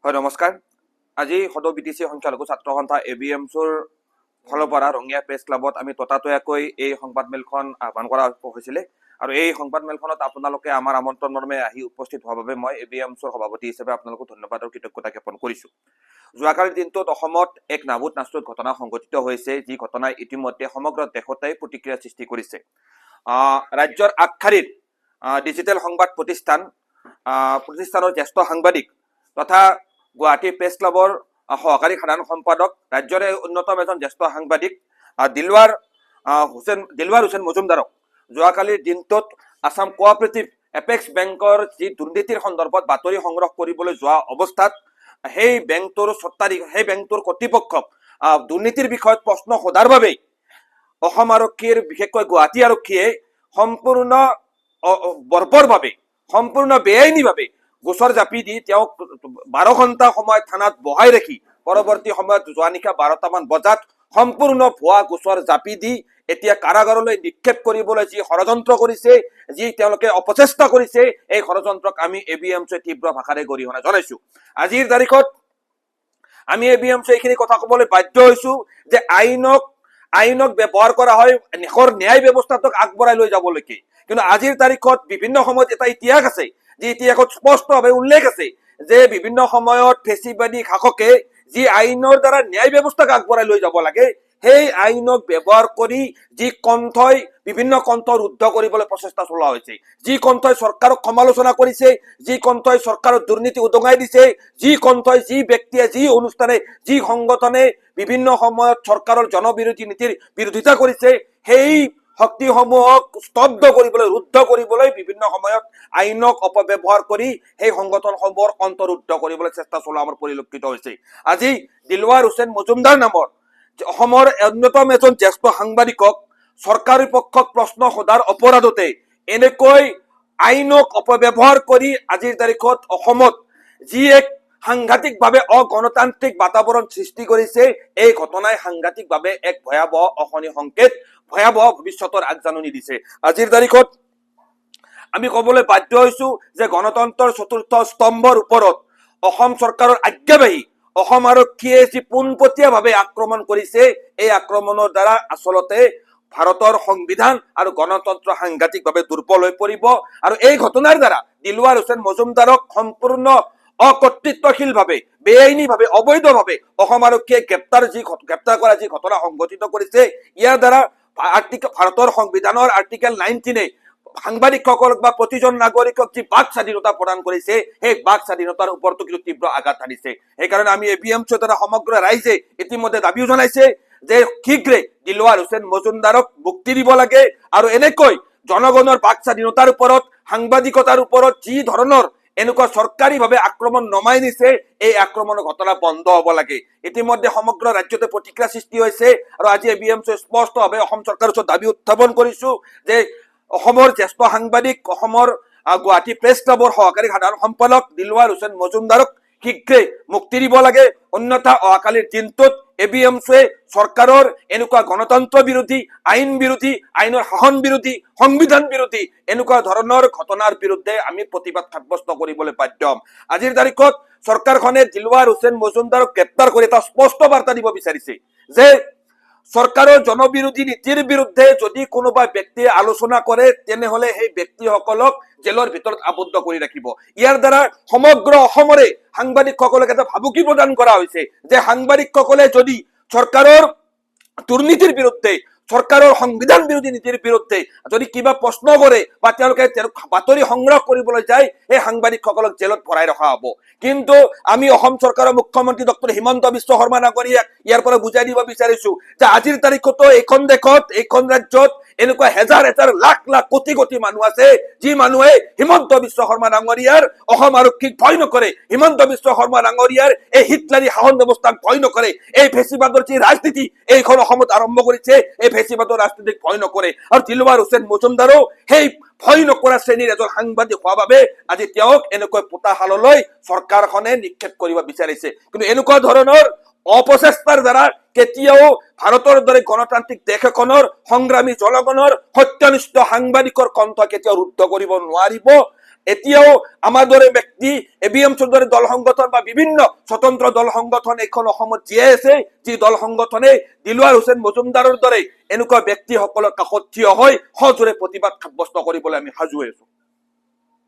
হয় নমস্কাৰ। আজি সদৌ বিটিচি সংখ্যালঘু ছাত্ৰ সন্থা ABMCৰ ফালৰ পৰা ৰঙিয়া প্ৰেছ ক্লাবত আমি ততাতৈয়াকৈ এই সংবাদ মেলখন আহ্বান কৰা হৈছিলে আৰু এই সংবাদ মেলখনত আপোনালোকে আমাৰ আমন্ত্ৰণ মৰ্মে আহি উপস্থিত হোৱাৰ বাবে মই ABMCৰ সভাপতি হিচাপে আপোনালোকক ধন্যবাদ আৰু কৃতজ্ঞতা জ্ঞাপন কৰিছোঁ। যোৱাকালিৰ দিনটোত অসমত এক নাবুত নাস্তুত ঘটনা সংঘটিত হৈছে, যি ঘটনাই ইতিমধ্যে সমগ্ৰ দেশতে প্ৰতিক্ৰিয়া সৃষ্টি কৰিছে। ৰাজ্যৰ আগশাৰীৰ ডিজিটেল সংবাদ প্ৰতিষ্ঠানৰ জ্যেষ্ঠ সাংবাদিক তথা গুৱাহাটী প্ৰেছ ক্লাবৰ সহকাৰী সাধাৰণ সম্পাদক, ৰাজ্যৰে অন্যতম এজন জ্যেষ্ঠ সাংবাদিক দিলৱাৰ হুছেইন মজুমদাৰক যোৱাকালিৰ দিনটোত আছাম কোঅপাৰেটিভ এপেক্স বেংকৰ যি দুৰ্নীতিৰ সন্দৰ্ভত বাতৰি সংগ্ৰহ কৰিবলৈ যোৱা অৱস্থাত সেই বেংকটোৰ কৰ্তৃপক্ষক দুৰ্নীতিৰ বিষয়ত প্ৰশ্ন সোধাৰ বাবেই অসম আৰক্ষীৰ বিশেষকৈ গুৱাহাটী আৰক্ষীয়ে সম্পূৰ্ণ বৰ্বৰভাৱে সম্পূৰ্ণ বেআইনীভাৱে গোচৰ জাপি দি তেওঁক 12 ঘণ্টা সময় থানাত বহাই ৰাখি পৰৱৰ্তী সময়ত যোৱা নিশা 12টামান বজাত সম্পূৰ্ণ ভুৱা গোচৰ জাপি দি এতিয়া কাৰাগাৰলৈ নিক্ষেপ কৰিবলৈ যি ষড়যন্ত্ৰ কৰিছে, যি তেওঁলোকে অপচেষ্টা কৰিছে, এই ষড়যন্ত্ৰক আমি ABMCয়ে তীব্ৰ ভাষাৰে গৰিহণা জনাইছো। আজিৰ তাৰিখত আমি ABMCয়ে এইখিনি কথা ক'বলৈ বাধ্য হৈছো যে আইনক ব্যৱহাৰ কৰা হয় দেশৰ ন্যায় ব্যৱস্থাটোক আগবঢ়াই লৈ যাবলৈকে, কিন্তু আজিৰ তাৰিখত বিভিন্ন সময়ত এটা ইতিহাস আছে, যি ইতিহাসত স্পষ্টভাৱে উল্লেখ আছে যে বিভিন্ন সময়ত ফেচিবাদী শাসকে যি আইনৰ দ্বাৰা ন্যায় ব্যৱস্থাক আগবঢ়াই লৈ যাব লাগে, সেই আইনক ব্যৱহাৰ কৰি যি কণ্ঠই বিভিন্ন কণ্ঠ ৰুদ্ধ কৰিবলৈ প্ৰচেষ্টা চলোৱা হৈছে, যি কণ্ঠই চৰকাৰক সমালোচনা কৰিছে, যি কণ্ঠই চৰকাৰৰ দুৰ্নীতি উদঙাই দিছে, যি কণ্ঠই যি ব্যক্তিয়ে যি অনুষ্ঠানে যি সংগঠনে বিভিন্ন সময়ত চৰকাৰৰ জনবিৰোধী নীতিৰ বিৰোধিতা কৰিছে, সেই শক্তিসমূহক স্তব্ধ কৰিবলৈ ৰুদ্ধ কৰিবলৈ বিভিন্ন সময়ত আইনক অপব্যৱহাৰ কৰি সেই সংগঠনসমূহৰ কণ্ঠ ৰুদ্ধ কৰিবলৈ চেষ্টা চলোৱা আমাৰ পৰিলক্ষিত হৈছে। আজি দিলৱাৰ হুছেইন মজুমদাৰ নামৰ অসমৰ অন্যতম এজন জ্যেষ্ঠ সাংবাদিকক চৰকাৰী পক্ষক প্ৰশ্ন সোধাৰ অপৰাধতে এনেকৈ আইনক অপব্যৱহাৰ কৰি আজিৰ তাৰিখত অসমত যি এক সাংঘাতিকভাৱে অগণতান্ত্ৰিক বাতাবৰণ সৃষ্টি কৰিছে, এই ঘটনাই সাংঘাতিকভাৱে এক ভয়াৱহ অশনি সংকেত, ভয়াৱহ ভৱিষ্যতৰ আগজাননী দিছে। আজিৰ তাৰিখত আমি ক'বলৈ বাধ্য হৈছো যে গণতন্ত্ৰৰ চতুৰ্থ স্তম্ভৰ ওপৰত অসম চৰকাৰৰ আজ্ঞাবাহী অসম আৰক্ষীয়ে যি পোনপটীয়াভাৱে আক্ৰমণ কৰিছে, এই আক্ৰমণৰ দ্বাৰা আচলতে ভাৰতৰ সংবিধান আৰু গণতন্ত্ৰ সাংঘাতিকভাৱে দুৰ্বল হৈ পৰিব আৰু এই ঘটনাৰ দ্বাৰা দিলৱাৰ হুছেইন মজুমদাৰক সম্পূৰ্ণ অকৰ্তৃত্বশীলভাৱে বেআইনীভাৱে অবৈধভাৱে অসম আৰক্ষীয়ে গ্ৰেপ্তাৰ কৰা যি ঘটনা সংঘটিত কৰিছে, ইয়াৰ দ্বাৰা ভাৰতৰ সংবিধানৰ আৰ্টিকেল 19 সাংবাদিকসকলক বা প্ৰতিজন নাগৰিকক যি বাক স্বাধীনতা প্ৰদান কৰিছে, সেই বাক স্বাধীনতাৰ ওপৰতো কিন্তু তীব্ৰ আঘাত আনিছে। সেইকাৰণে আমি ABMCৰ দ্বাৰা সমগ্ৰ ৰাইজে ইতিমধ্যে দাবীও জনাইছে যে শীঘ্ৰে দিলৱাৰ হুছেইন মজুমদাৰক মুক্তি দিব লাগে আৰু এনেকৈ জনগণৰ বাক স্বাধীনতাৰ ওপৰত সাংবাদিকতাৰ ওপৰত যি ধৰণৰ এনেকুৱা চৰকাৰীভাৱে আক্ৰমণ নমাই নিছে, এই আক্ৰমণৰ ঘটনা বন্ধ হ'ব লাগে। ইতিমধ্যে সমগ্ৰ ৰাজ্যতে প্ৰতিক্ৰিয়া সৃষ্টি হৈছে আৰু আজি ABMCয়ে স্পষ্টভাৱে অসম চৰকাৰৰ ওচৰত দাবী উত্থাপন কৰিছো যে অসমৰ জ্যেষ্ঠ সাংবাদিক, অসমৰ গুৱাহাটী প্ৰেছ ক্লাবৰ সহকাৰী সাধাৰণ সম্পাদক দিলৱাৰ হুছেইন মজুমদাৰক শীঘ্ৰে মুক্তি দিব লাগে, অন্যথা অহাকালিৰ দিনটোত ABMCয়ে চৰকাৰৰ এনেকুৱা গণতন্ত্ৰ বিৰোধী, আইন বিৰোধী, আইনৰ শাসন বিৰোধী, সংবিধান বিৰোধী এনেকুৱা ধৰণৰ ঘটনাৰ বিৰুদ্ধে আমি প্ৰতিবাদ সাব্যস্ত কৰিবলৈ বাধ্য হ'ম। আজিৰ তাৰিখত চৰকাৰখনে দিলৱাৰ হুছেইন মজুমদাৰক গ্ৰেপ্তাৰ কৰি এটা স্পষ্ট বাৰ্তা দিব বিচাৰিছে যে চৰকাৰৰ জনবিৰোধী নীতিৰ বিৰুদ্ধে যদি কোনোবা ব্যক্তিয়ে আলোচনা কৰে, তেনেহলে সেই ব্যক্তিসকলক জেলৰ ভিতৰত আবদ্ধ কৰি ৰাখিব। ইয়াৰ দ্বাৰা সমগ্ৰ অসমৰে সাংবাদিকসকলক এটা ভাবুকি প্ৰদান কৰা হৈছে যে সাংবাদিকসকলে যদি চৰকাৰৰ দুৰ্নীতিৰ বিৰুদ্ধে, চৰকাৰৰ সংবিধান বিৰোধী নীতিৰ বিৰুদ্ধে যদি কিবা প্ৰশ্ন কৰে বা তেওঁলোকে বাতৰি সংগ্ৰহ কৰিবলৈ যায়, এই সাংবাদিকসকলক জেলত ভৰাই ৰখা হ'ব। কিন্তু আমি অসম চৰকাৰৰ মুখ্যমন্ত্ৰী ডক্টৰ হিমন্ত বিশ্ব শৰ্মা ডাঙৰীয়াক ইয়াৰ পৰা বুজাই দিব বিচাৰিছো যে আজিৰ তাৰিখতো এইখন দেশত, এইখন ৰাজ্যত এনেকুৱা হেজাৰ হেজাৰ লাখ লাখ কোটি কোটি মানুহ আছে, যি মানুহে হিমন্ত বিশ্ব শৰ্মা ডাঙৰীয়াৰ অসম আৰক্ষীক ভয় নকৰে, হিমন্ত বিশ্ব শৰ্মা ডাঙৰীয়াৰ এই হিটলাৰী শাসন ব্যৱস্থাক ভয় নকৰে, এই ফেচিবাদৰ যি ৰাজনীতি এইখন অসমত আৰম্ভ কৰিছে, এই ফেচিবাদৰ ৰাজনীতিক ভয় নকৰে। আৰু দিলৱাৰ হুছেইন মজুমদাৰো সেই ভয় নকৰা শ্ৰেণীৰ এজন সাংবাদিক হোৱা বাবে আজি তেওঁক এনেকৈ পোতাশাললৈ চৰকাৰখনে নিক্ষেপ কৰিব বিচাৰিছে। কিন্তু এনেকুৱা ধৰণৰ অপচেষ্টাৰ দ্বাৰা কেতিয়াও ভাৰতৰ দৰে গণতান্ত্ৰিক দেশ এখনৰ সংগ্ৰামী জনগণৰ সত্যনিষ্ঠ সাংবাদিকৰ কণ্ঠ কেতিয়াও ৰুদ্ধ কৰিব নোৱাৰিব। এতিয়াও আমাৰ দৰে ব্যক্তি এবিএমচিৰ দৰে দল সংগঠন বা বিভিন্ন স্বতন্ত্ৰ দল সংগঠন এইখন অসমত জীয়াই আছে, যি দল সংগঠনে দিলৱাৰ হুছেইন মজুমদাৰৰ দৰে এনেকুৱা ব্যক্তিসকলৰ কাষত থিয় হৈ সজোৰে প্ৰতিবাদ সাব্যস্ত কৰিবলৈ আমি সাজু হৈ আছো।